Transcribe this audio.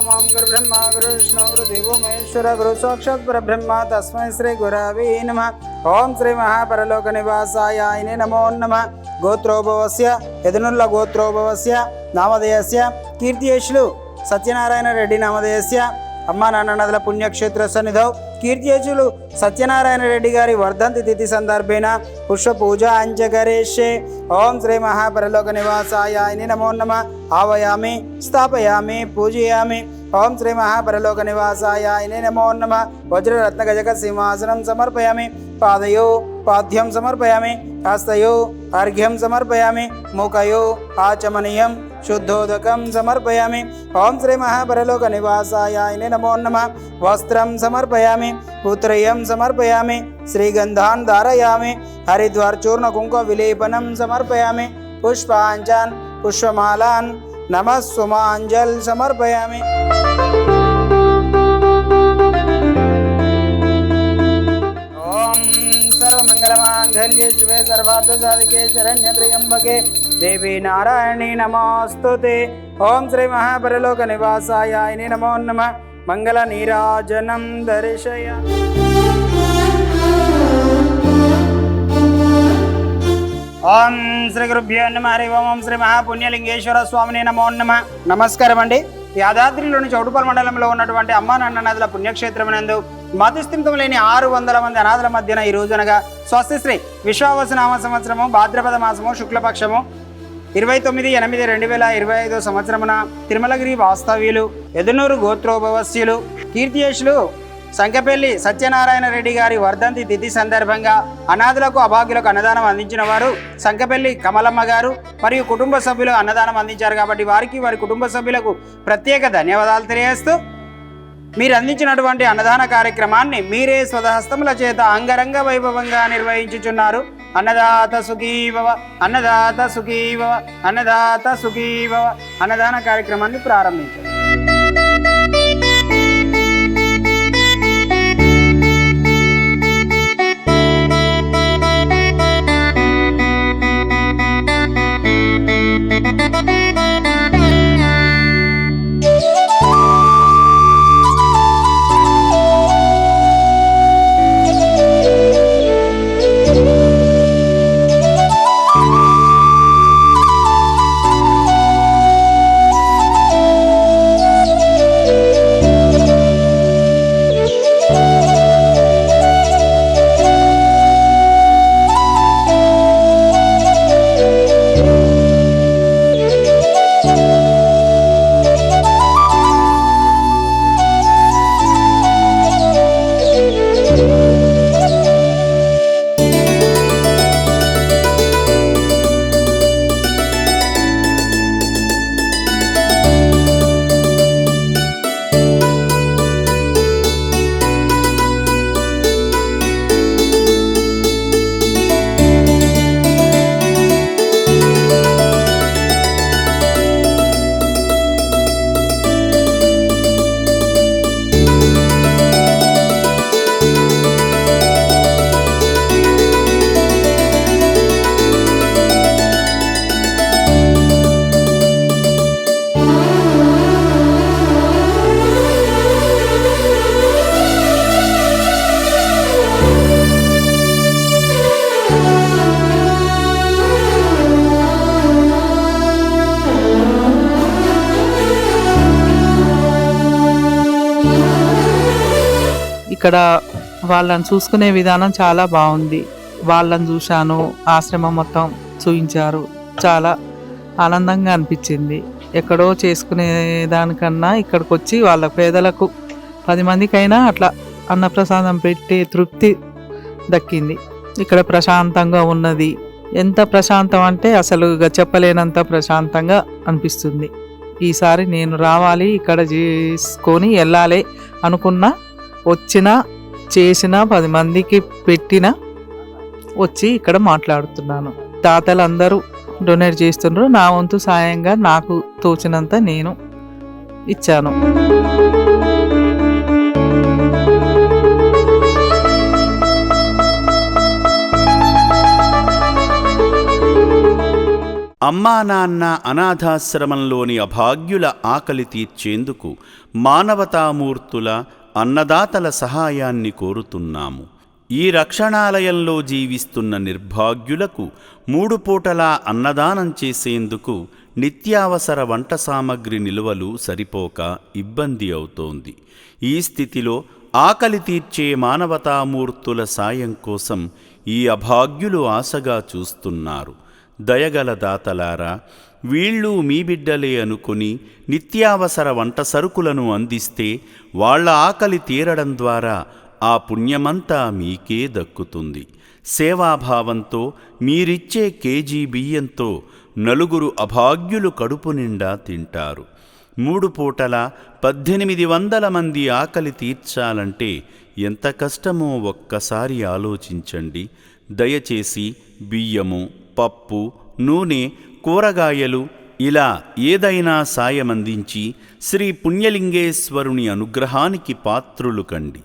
मां गुरुब्रह्मा गुरुविष्णु गुरुदेवो महेश्वर गुरु साक्षात् परब्रह्म तस्मै श्री गुरवे नमः। ओं श्री महापरलोकनिवासाय नमो नमः। गोत्रोभवस्य यदनुल्ल गोत्रोभवस्य नामधेयस्य कीर्तियशुलु సత్యనారాయణ రెడ్డి నామధేయస్య అమ్మ నాన్ననదుల పుణ్యక్షేత్ర సన్నిధౌ కీర్తియశులు సత్యనారాయణ రెడ్డి గారి వర్ధంతి తిథి సందర్భేన పుష్ప పూజ అంచకరేష్యే। ఓం శ్రీ మహాపరలోక నివాసాయ నమో నమః। ఆవయామి స్థాపయామి పూజయామి। ఓం శ్రీ మహాపరలోక నివాసాయ నమో నమః। వజ్రరత్న గజక సింహాసనం సమర్పయామి। పాదయో పాద్యం సమర్పయామి। హస్తయో అర్ఘ్యం సమర్పయామి। ముఖయో ఆచమనీయం शुद्धोदकं समर्पयामि। ओं श्री महापरलोक निवासाय नमो नमः। वस्त्रं समर्पयामि। पुत्रयं समर्पयामि। श्रीगन्धान् धारयामि। हरिद्वार चूर्ण कुंकुम विलेपनं समर्पयामि। पुष्पाञ्जन् पुष्पमालान् नमः सुमाञ्जल समर्पयामि। ओं सर्वमंगलमांगल्ये शिवे सर्वार्थसाधिके शरण्ये त्र्यंबके देवी नारायणी नमोस्तुते। ओं श्री महापरलोक निवासाय नमो नमः। मंगल नीराजनं दर्शय। ओं श्री गुरुभ्यो नमः। हरि ओं श्री महापुण्यलिंगेश्वर स्वामिने नमो नमः। నమస్కారం అండి। యాదాద్రిలోని చౌటుపల్ మండలంలో ఉన్నటువంటి అమ్మా నాన్న నదుల పుణ్యక్షేత్రమునందు మతిస్థిమితం లేని 600 మంది అనాథల మధ్యన ఈ రోజునగా స్వస్తిశ్రీ విశ్వావసనామ సంవత్సరము భాద్రపద మాసము శుక్లపక్షము 29/8/2025 సంవత్సరమున తిరుమలగిరి వాస్తవ్యులు ఎదునూరు గోత్రోభవస్యులు కీర్తియశులు సంకెపల్లి సత్యనారాయణ రెడ్డి గారి వర్ధంతి తిథి సందర్భంగా అనాథులకు అభాగ్యులకు అన్నదానం అందించిన వారు సంకెపల్లి కమలమ్మ గారు మరియు కుటుంబ సభ్యులు అన్నదానం అందించారు కాబట్టి వారికి వారి కుటుంబ సభ్యులకు ప్రత్యేక ధన్యవాదాలు తెలియజేస్తూ మీరు అందించినటువంటి అన్నదాన కార్యక్రమాన్ని మీరే స్వహస్తముల చేత అంగరంగ వైభవంగా నిర్వహించుచున్నారు। అన్నదాత సుఖీభవ అన్నదాత సుఖీభవ అన్నదాత సుఖీభవ అన్నదాన కార్యక్రమాన్ని ప్రారంభించారు। ఇక్కడ వాళ్ళని చూసుకునే విధానం చాలా బాగుంది। వాళ్ళని చూశాను, ఆశ్రమం మొత్తం చూపించారు, చాలా ఆనందంగా అనిపించింది। ఎక్కడో చేసుకునే దానికన్నా ఇక్కడికి వచ్చి వాళ్ళ పేదలకు 10 మందికైనా అట్లా అన్నప్రసాదం పెట్టే తృప్తి దక్కింది। ఇక్కడ ప్రశాంతంగా ఉన్నది, ఎంత ప్రశాంతం అంటే అసలు చెప్పలేనంత ప్రశాంతంగా అనిపిస్తుంది। ఈసారి నేను రావాలి, ఇక్కడ చేసుకొని వెళ్ళాలి అనుకున్నా, వచ్చినా చేసినా 10 మందికి పెట్టినా వచ్చి ఇక్కడ మాట్లాడుతున్నాను। దాతలందరూ డొనేట్ చేస్తున్నారు, నా వంతు సాయంగా నాకు తోచినంత నేను ఇచ్చాను। అమ్మా నాన్న అనాథాశ్రమంలోని అభాగ్యుల ఆకలి తీర్చేందుకు మానవతామూర్తుల అన్నదాతల సహాయాన్ని కోరుతున్నాము. ఈ రక్షణాలయంలో జీవిస్తున్న నిర్భాగ్యులకు 3 పూటలా అన్నదానం చేసేందుకు నిత్యావసర వంట సామగ్రి నిల్వలు సరిపోక ఇబ్బంది అవుతోంది. ఈ స్థితిలో ఆకలి తీర్చే మానవతామూర్తుల సాయం కోసం ఈ అభాగ్యులు ఆశగా చూస్తున్నారు. దయగల దాతలారా, వీళ్ళు మీ బిడ్డలే అనుకుని నిత్యావసర వంట సరుకులను అందిస్తే వాళ్ళ ఆకలి తీరడం ద్వారా ఆ పుణ్యమంతా మీకే దక్కుతుంది. సేవాభావంతో మీరిచ్చే కేజీ బియ్యంతో 4 అభాగ్యులు కడుపు నిండా తింటారు. 3 పూటల 1800 మంది ఆకలి తీర్చాలంటే ఎంత కష్టమో ఒక్కసారి ఆలోచించండి. దయచేసి బియ్యము, పప్పు, నూనె, కూరగాయలు ఇలా ఏదైనా సాయమందించి శ్రీ పుణ్యలింగేశ్వరుని అనుగ్రహానికి పాత్రులు కండి.